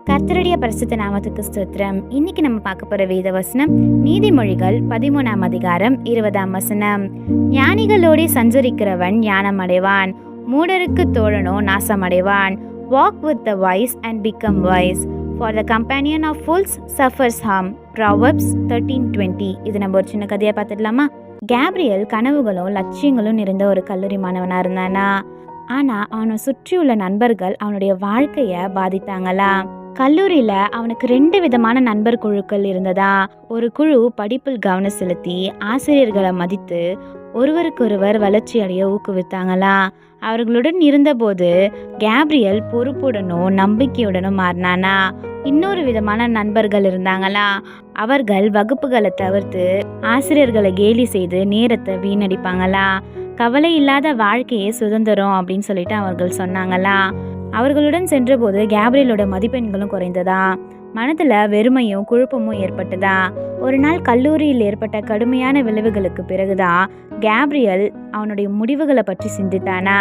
கர்த்தருடைய பரிசுத்த நாமத்துக்கு ஸ்தோத்திரம். இன்னைக்கு நம்ம பார்க்க போற வேத வசனம் நீதிமொழிகள் 13ஆம் அதிகாரம் 20ஆம் வசனம். ஞானிகளோடு சஞ்சரிக்கிறவன் ஞானம் அடைவான், மூடருக்கு தோழனோ நாசமடைவான். Walk with the wise and become wise, for the companion of fools suffers harm. Proverbs 13:20. இது நம்ம ஒரு சின்ன கதையை பார்த்துடலாமா? கேப்ரியல் கனவுகளும் லட்சியங்களும் நிறைந்த ஒரு கல்லூரி மாணவனா இருந்தானா. ஆனா அவனை சுற்றியுள்ள நண்பர்கள் அவனுடைய வாழ்க்கைய பாதித்தாங்களா. கல்லூரியில அவனுக்கு 2 விதமான நண்பர் குழுக்கள் இருந்ததா. ஒரு குழு படிப்பில் கவனம் செலுத்தி ஆசிரியர்களை மதித்து ஒருவருக்கொருவர் வளர்ச்சி அடைய ஊக்குவித்தாங்களா. அவர்களுடன் இருந்தபோது கேப்ரியல் பொறுப்புடனும் நம்பிக்கையுடனும் மாறினானா. இன்னொரு விதமான நண்பர்கள் இருந்தாங்களா. அவர்கள் வகுப்புகளை தவிர்த்து ஆசிரியர்களை கேலி செய்து நேரத்தை வீணடிப்பாங்களா. கவலை இல்லாத வாழ்க்கையே சுதந்திரம் அப்படின்னு சொல்லிட்டு அவர்கள் சொன்னாங்களா. அவர்களுடன் சென்றபோது கேப்ரியலோட மதிப்பெண்களும் குறைந்ததா. மனதுல வெறுமையும் குழப்பமும் ஏற்பட்டதா. ஒரு நாள் கல்லூரியில் ஏற்பட்ட கடுமையான விளைவுகளுக்கு பிறகுதான் கேப்ரியல் அவனுடைய முடிவுகளை பற்றி சிந்தித்தானா.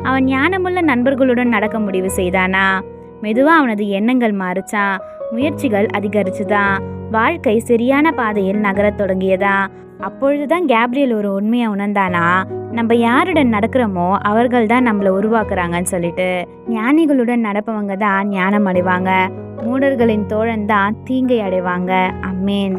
அவன் ஞானமுள்ள நண்பர்களுடன் நடக்க முடிவு செய்தானா. மெதுவா அவனது எண்ணங்கள் மாறுச்சான், முயற்சிகள் அதிகரிச்சுதான், வாழ்க்கை சரியான பாதையில் நகரத் தொடங்கியதா. அப்பொழுதுதான் கேப்ரியல் ஒரு உண்மையை உணர்ந்தானா. நம்ம யாருடன் நடக்கிறோமோ அவர்கள் தான் நம்மளை உருவாக்குறாங்கன்னு சொல்லிட்டு. ஞானிகளுடன் நடப்பவங்க தான் ஞானம் அடைவாங்க, மூடர்களின் தோழன் தான் தீங்கை அடைவாங்க. அமேன்.